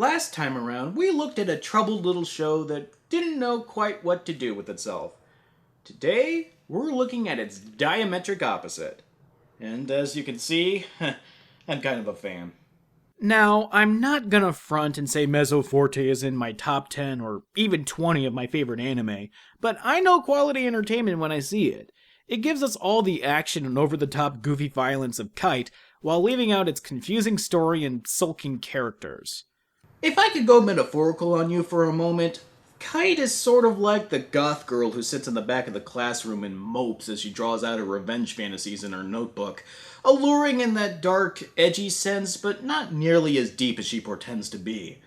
Last time around, we looked at a troubled little show that didn't know quite what to do with itself. Today, we're looking at its diametric opposite. And as you can see, I'm kind of a fan. Now, I'm not gonna front and say Mezzo Forte is in my top 10 or even 20 of my favorite anime, but I know quality entertainment when I see it. It gives us all the action and over-the-top goofy violence of Kite, while leaving out its confusing story and sulking characters. If I could go metaphorical on you for a moment, Kite is sort of like the goth girl who sits in the back of the classroom and mopes as she draws out her revenge fantasies in her notebook, alluring in that dark, edgy sense, but not nearly as deep as she pretends to be.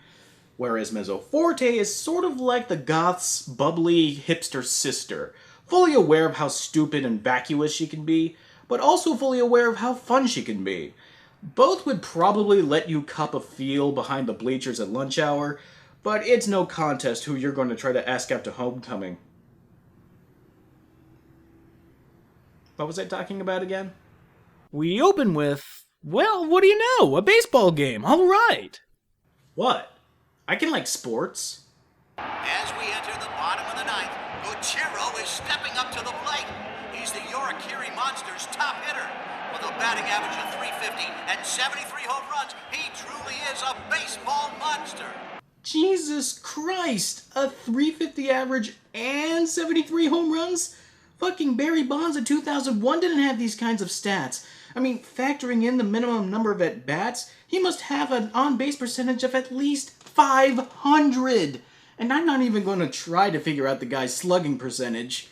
Whereas Mezzo Forte is sort of like the goth's bubbly hipster sister, fully aware of how stupid and vacuous she can be, but also fully aware of how fun she can be. Both would probably let you cup a feel behind the bleachers at lunch hour, but it's no contest who you're going to try to ask out to homecoming. What was I talking about again? We open with, well, what do you know? A baseball game, all right. What? I can like sports. As we enter the bottom of the ninth, Ochiro is stepping up to the plate. He's the Yorakiri Monsters' top hitter. With a batting average of .350 and 73 home runs, he truly is a baseball monster. Jesus Christ, a .350 average and 73 home runs? Fucking Barry Bonds in 2001 didn't have these kinds of stats. I mean, factoring in the minimum number of at-bats, he must have an on-base percentage of at least 500. And I'm not even going to try to figure out the guy's slugging percentage.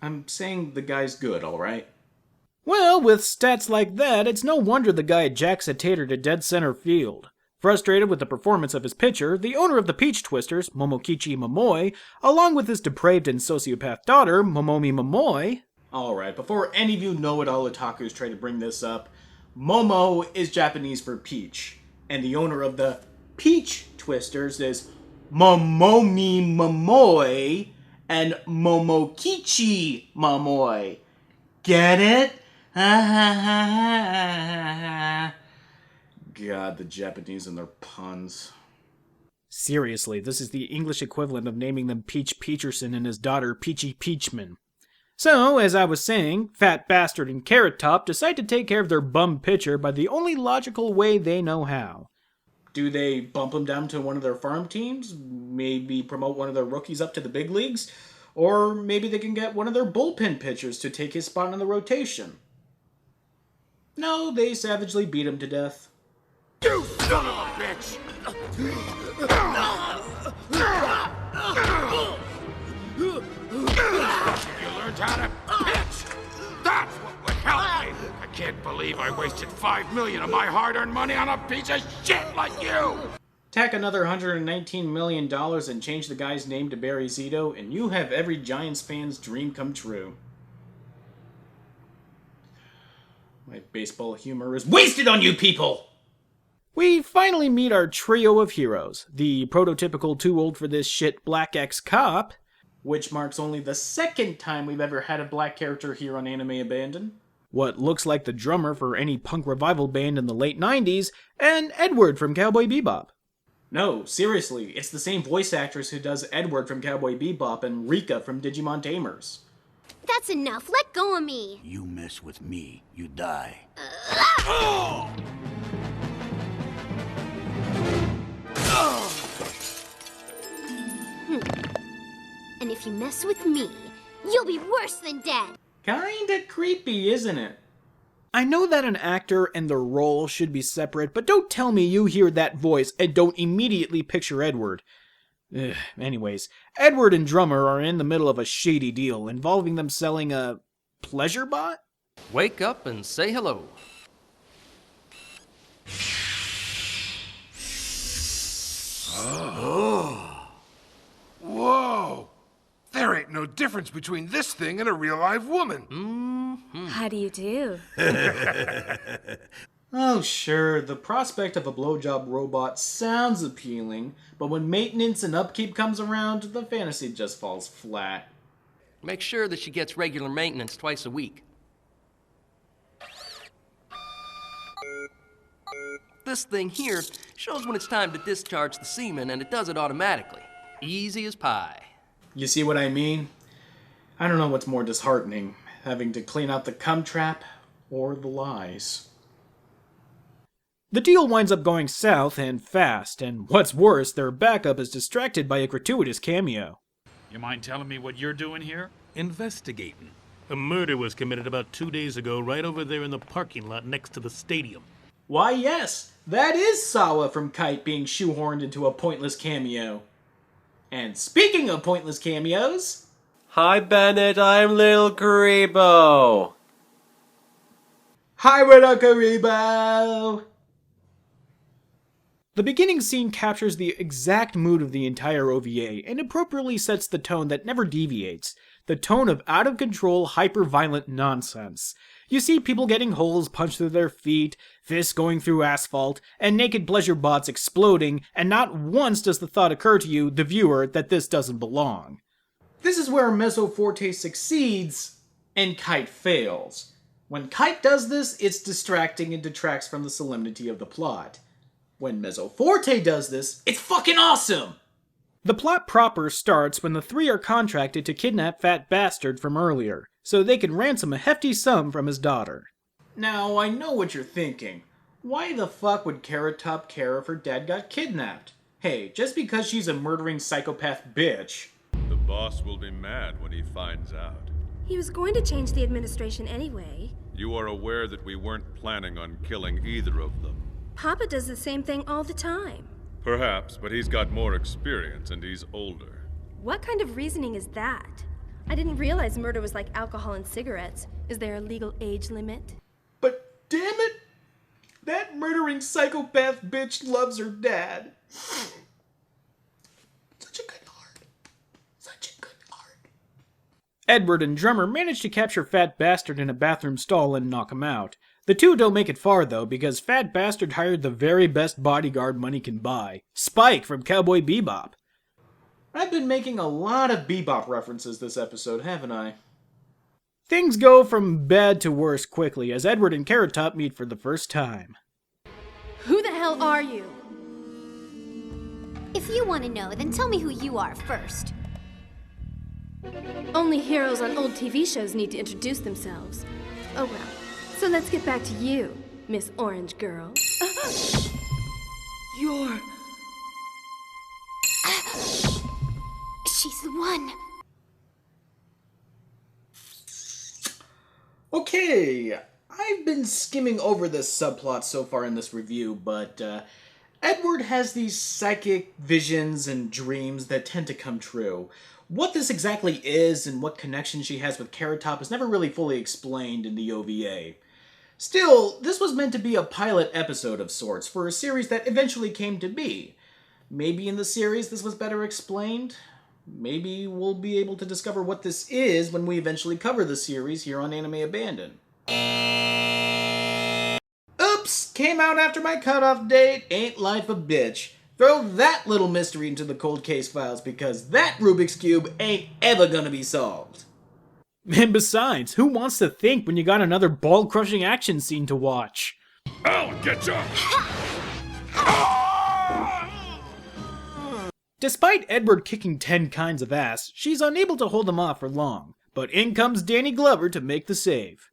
I'm saying the guy's good, alright? Well, with stats like that, it's no wonder the guy jacks a tater to dead center field. Frustrated with the performance of his pitcher, the owner of the Peach Twisters, Momokichi Momoi, along with his depraved and sociopath daughter, Momomi Momoi... Alright, before any of you know-it-all otakus try to bring this up, Momo is Japanese for peach, and the owner of the Peach Twisters is Momomi Momoi and Momokichi Momoi. Get it? God, the Japanese and their puns. Seriously, this is the English equivalent of naming them Peach Peacherson and his daughter Peachy Peachman. So, as I was saying, Fat Bastard and Carrot Top decide to take care of their bum pitcher by the only logical way they know how. Do they bump him down to one of their farm teams? Maybe promote one of their rookies up to the big leagues? Or maybe they can get one of their bullpen pitchers to take his spot in the rotation. No, they savagely beat him to death. You son of a bitch! You learned how to pitch! That's what would help me! I can't believe I wasted $5 million of my hard-earned money on a piece of shit like you! Tack another $119 million and change the guy's name to Barry Zito, and you have every Giants fan's dream come true. My baseball humor is wasted on you people! We finally meet our trio of heroes, the prototypical too-old-for-this-shit black ex-cop, which marks only the second time we've ever had a black character here on Anime Abandon, what looks like the drummer for any punk revival band in the late 90s, and Edward from Cowboy Bebop. No, seriously, it's the same voice actress who does Edward from Cowboy Bebop and Rika from Digimon Tamers. That's enough. Let go of me. You mess with me, you die. And if you mess with me, you'll be worse than dead. Kinda creepy, isn't it? I know that an actor and their role should be separate, but don't tell me you hear that voice and don't immediately picture Edward. Anyways, Edward and Drummer are in the middle of a shady deal involving them selling a pleasure bot? Wake up and say hello. Whoa! There ain't no difference between this thing and a real live woman. How do you do? Oh, sure, the prospect of a blowjob robot sounds appealing, but when maintenance and upkeep comes around, the fantasy just falls flat. Make sure that she gets regular maintenance twice a week. This thing here shows when it's time to discharge the semen, and it does it automatically. Easy as pie. You see what I mean? I don't know what's more disheartening, having to clean out the cum trap or the lies. The deal winds up going south and fast, and what's worse, their backup is distracted by a gratuitous cameo. You mind telling me what you're doing here? Investigating. A murder was committed about 2 days ago right over there in the parking lot next to the stadium. Why yes, that is Sawa from Kite being shoehorned into a pointless cameo. And speaking of pointless cameos... Hi Bennett, I'm Little Karibo. Hi Little Karibo! The beginning scene captures the exact mood of the entire OVA and appropriately sets the tone that never deviates. The tone of out-of-control, hyper-violent nonsense. You see people getting holes punched through their feet, fists going through asphalt, and naked pleasure bots exploding, and not once does the thought occur to you, the viewer, that this doesn't belong. This is where Mezzo Forte succeeds, and Kite fails. When Kite does this, it's distracting and detracts from the solemnity of the plot. When Mezzo Forte does this, it's fucking awesome! The plot proper starts when the three are contracted to kidnap Fat Bastard from earlier, so they can ransom a hefty sum from his daughter. Now, I know what you're thinking. Why the fuck would Carrot Top care if her dad got kidnapped? Hey, just because she's a murdering psychopath bitch. The boss will be mad when he finds out. He was going to change the administration anyway. You are aware that we weren't planning on killing either of them. Papa does the same thing all the time. Perhaps, but he's got more experience and he's older. What kind of reasoning is that? I didn't realize murder was like alcohol and cigarettes. Is there a legal age limit? But damn it! That murdering psychopath bitch loves her dad. Such a good heart. Such a good heart. Edward and Drummer manage to capture Fat Bastard in a bathroom stall and knock him out. The two don't make it far, though, because Fat Bastard hired the very best bodyguard money can buy, Spike from Cowboy Bebop. I've been making a lot of Bebop references this episode, haven't I? Things go from bad to worse quickly as Edward and Carrot Top meet for the first time. Who the hell are you? If you want to know, then tell me who you are first. Only heroes on old TV shows need to introduce themselves. Oh well. So let's get back to you, Miss Orange Girl. You're... She's the one. Okay, I've been skimming over this subplot so far in this review, but Edward has these psychic visions and dreams that tend to come true. What this exactly is and what connection she has with Carrot Top is never really fully explained in the OVA. Still, this was meant to be a pilot episode of sorts for a series that eventually came to be. Maybe in the series this was better explained? Maybe we'll be able to discover what this is when we eventually cover the series here on Anime Abandon. Oops! Came out after my cutoff date. Ain't life a bitch. Throw that little mystery into the cold case files because that Rubik's Cube ain't ever gonna be solved. And besides, who wants to think when you got another ball-crushing action scene to watch? I'll get you! Despite Edward kicking 10 kinds of ass, she's unable to hold him off for long. But in comes Danny Glover to make the save.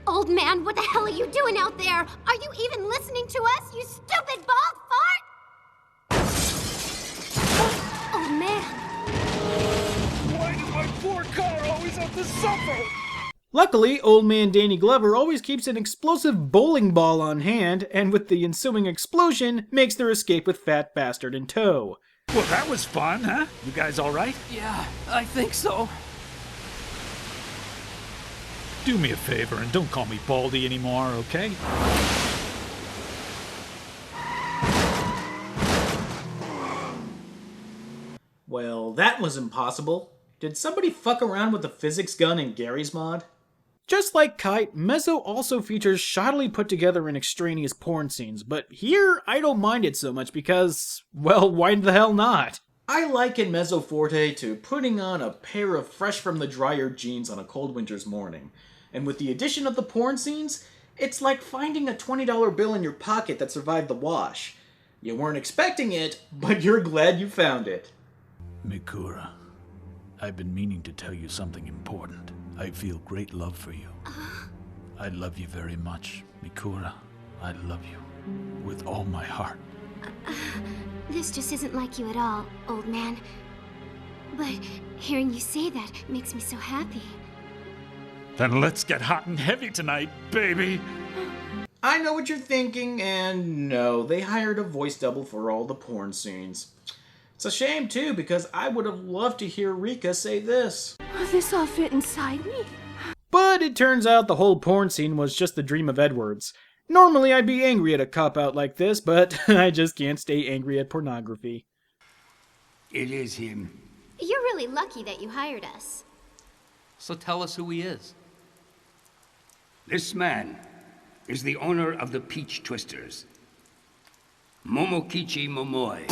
Old man, what the hell are you doing out there? Are you even listening to us, you stupid bald fart? Old man. Why does my poor car always have to suffer? Luckily, old man Danny Glover always keeps an explosive bowling ball on hand, and with the ensuing explosion, makes their escape with Fat Bastard in tow. Well, that was fun, huh? You guys all right? Yeah, I think so. Do me a favor and don't call me Baldy anymore, okay? Well, that was impossible. Did somebody fuck around with the physics gun in Gary's mod? Just like Kite, Mezzo also features shoddily put together and extraneous porn scenes, but here I don't mind it so much because, well, why the hell not? I liken Mezzo Forte to putting on a pair of fresh from the dryer jeans on a cold winter's morning. And with the addition of the porn scenes, It's like finding a $20 bill in your pocket that survived the wash. You weren't expecting it, but you're glad you found it. Mikura, I've been meaning to tell you something important. I feel great love for you. I love you very much, Mikura. I love you with all my heart. This just isn't like you at all, old man. But hearing you say that makes me so happy. Then let's get hot and heavy tonight, baby! I know what you're thinking, and no, they hired a voice double for all the porn scenes. It's a shame, too, because I would have loved to hear Rika say this. Will this all fit inside me? But it turns out the whole porn scene was just the dream of Edward's. Normally I'd be angry at a cop-out like this, but I just can't stay angry at pornography. It is him. You're really lucky that you hired us. So tell us who he is. This man is the owner of the Peach Twisters. Momokichi Momoi.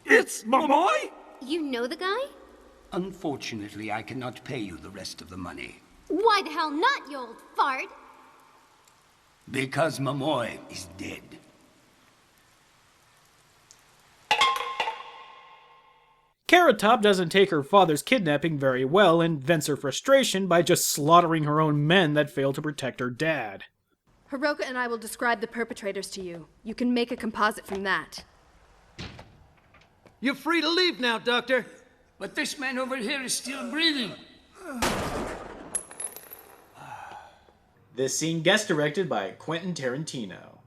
It's Momoi? You know the guy? Unfortunately, I cannot pay you the rest of the money. Why the hell not, you old fart? Because Momoi is dead. Carrot Top doesn't take her father's kidnapping very well and vents her frustration by just slaughtering her own men that fail to protect her dad. Hiroka and I will describe the perpetrators to you. You can make a composite from that. You're free to leave now, Doctor. But this man over here is still breathing. This scene guest directed by Quentin Tarantino.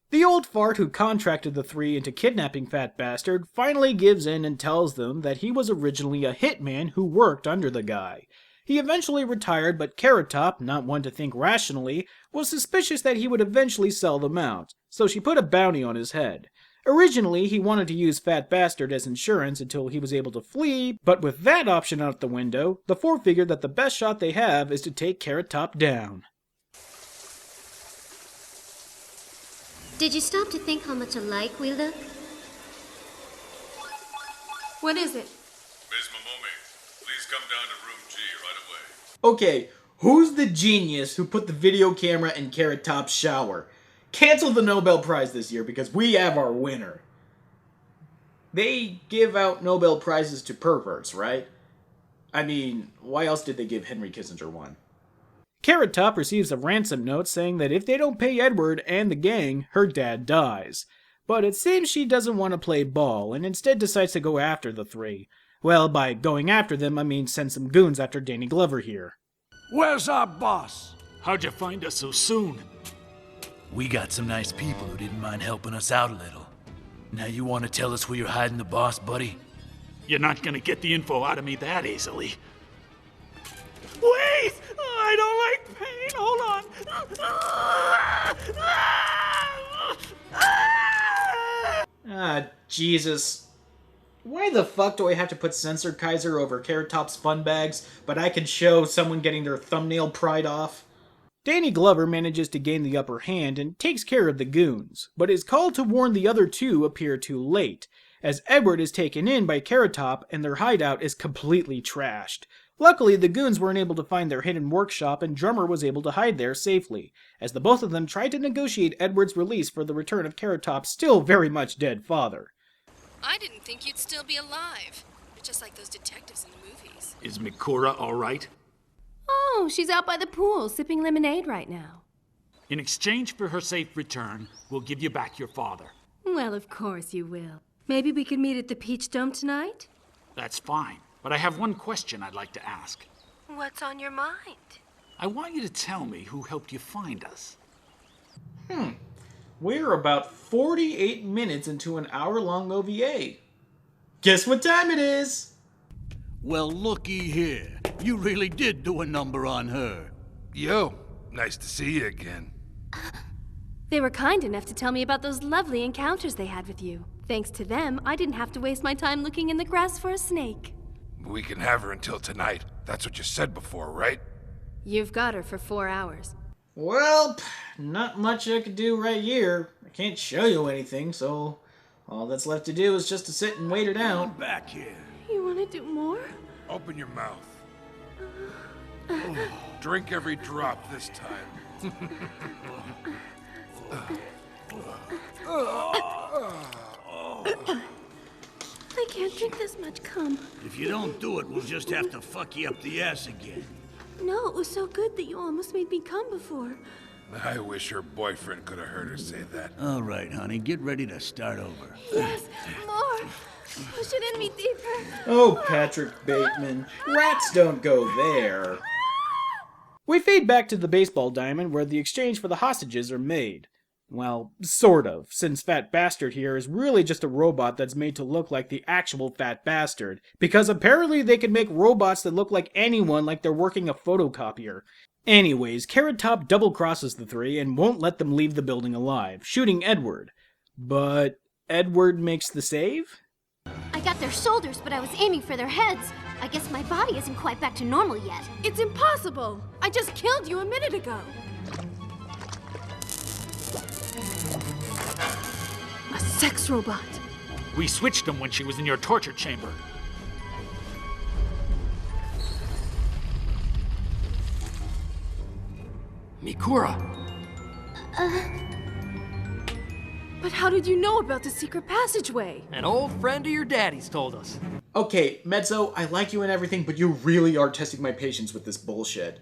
The old fart who contracted the three into kidnapping Fat Bastard finally gives in and tells them that he was originally a hitman who worked under the guy. He eventually retired, but Carrot Top, not one to think rationally, was suspicious that he would eventually sell them out, so she put a bounty on his head. Originally, he wanted to use Fat Bastard as insurance until he was able to flee, but with that option out the window, the four figured that the best shot they have is to take Carrot Top down. Did you stop to think how much alike we look? What is it? Ms. Momomi, please come down to room G right away. Okay, who's the genius who put the video camera in Carrot Top's shower? Cancel the Nobel Prize this year because we have our winner. They give out Nobel Prizes to perverts, right? I mean, why else did they give Henry Kissinger one? Carrot Top receives a ransom note saying that if they don't pay Edward and the gang, her dad dies. But it seems she doesn't want to play ball and instead decides to go after the three. Well, by going after them, I mean send some goons after Danny Glover here. Where's our boss? How'd you find us so soon? We got some nice people who didn't mind helping us out a little. Now you want to tell us where you're hiding the boss, buddy? You're not gonna get the info out of me that easily. Wait! I don't like pain. Hold on. Ah, Jesus. Why the fuck do I have to put Censor Kaiser over Carrot Top's fun bags, but I can show someone getting their thumbnail pried off? Danny Glover manages to gain the upper hand and takes care of the goons, but his call to warn the other two appear too late, as Edward is taken in by Carrot Top and their hideout is completely trashed. Luckily, the goons weren't able to find their hidden workshop and Drummer was able to hide there safely, as the both of them tried to negotiate Edward's release for the return of Carrot Top's still very much dead father. I didn't think you'd still be alive. You're just like those detectives in the movies. Is Mikura all right? Oh, she's out by the pool, sipping lemonade right now. In exchange for her safe return, we'll give you back your father. Well, of course you will. Maybe we could meet at the Peach Dome tonight? That's fine, but I have one question I'd like to ask. What's on your mind? I want you to tell me who helped you find us. We're about 48 minutes into an hour-long OVA. Guess what time it is? Well, looky here. You really did do a number on her. Yo, nice to see you again. They were kind enough to tell me about those lovely encounters they had with you. Thanks to them, I didn't have to waste my time looking in the grass for a snake. We can have her until tonight. That's what you said before, right? You've got her for 4 hours. Well, not much I could do right here. I can't show you anything, so all that's left to do is just to sit and wait it out. Come back here. You want to do more? Open your mouth. Drink every drop this time. I can't drink this much cum. If you don't do it, we'll just have to fuck you up the ass again. No, it was so good that you almost made me come before. I wish her boyfriend could have heard her say that. All right, honey, get ready to start over. Yes, more. Push it in me deeper. Oh, Patrick Bateman. Rats don't go there. We fade back to the baseball diamond where the exchange for the hostages are made. Well, sort of, since Fat Bastard here is really just a robot that's made to look like the actual Fat Bastard, because apparently they can make robots that look like anyone like they're working a photocopier. Anyways, Carrot Top double-crosses the three and won't let them leave the building alive, shooting Edward. But Edward makes the save? I got their shoulders, but I was aiming for their heads. I guess my body isn't quite back to normal yet. It's impossible. I just killed you a minute ago. A sex robot. We switched them when she was in your torture chamber. Mikura! But how did you know about the secret passageway? An old friend of your daddy's told us. Okay, Mezzo, I like you and everything, but you really are testing my patience with this bullshit.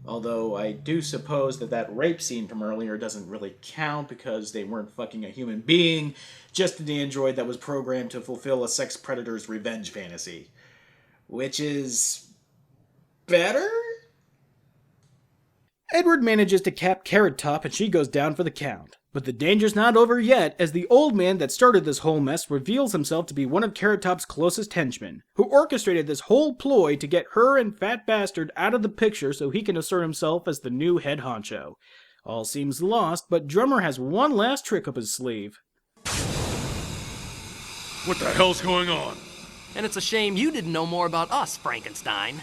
Although I do suppose that rape scene from earlier doesn't really count because they weren't fucking a human being, just an android that was programmed to fulfill a sex predator's revenge fantasy. Which is... better? Edward manages to cap Carrot Top and she goes down for the count. But the danger's not over yet, as the old man that started this whole mess reveals himself to be one of Carrot Top's closest henchmen, who orchestrated this whole ploy to get her and Fat Bastard out of the picture so he can assert himself as the new head honcho. All seems lost, but Drummer has one last trick up his sleeve. What the hell's going on? And it's a shame you didn't know more about us, Frankenstein.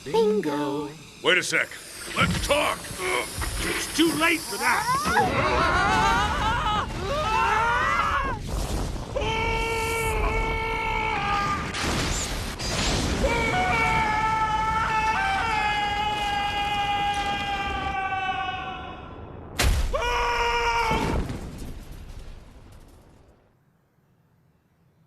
Bingo. Wait a sec. Let's talk. It's too late for that.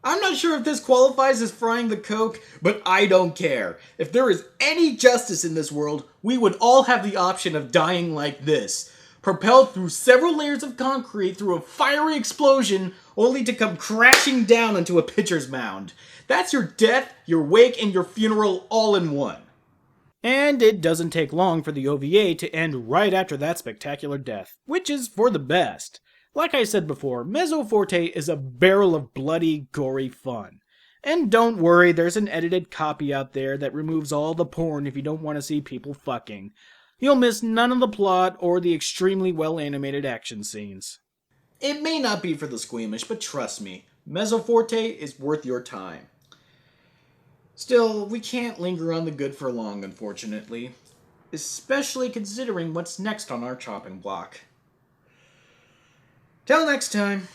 I'm not sure if this qualifies as frying the coke, but I don't care. If there is any justice in this world, we would all have the option of dying like this. Propelled through several layers of concrete through a fiery explosion, only to come crashing down into a pitcher's mound. That's your death, your wake, and your funeral all in one. And it doesn't take long for the OVA to end right after that spectacular death, which is for the best. Like I said before, Mezzo Forte is a barrel of bloody, gory fun. And don't worry, there's an edited copy out there that removes all the porn if you don't want to see people fucking. You'll miss none of the plot or the extremely well-animated action scenes. It may not be for the squeamish, but trust me, Mezzo Forte is worth your time. Still, we can't linger on the good for long, unfortunately. Especially considering what's next on our chopping block. Till next time.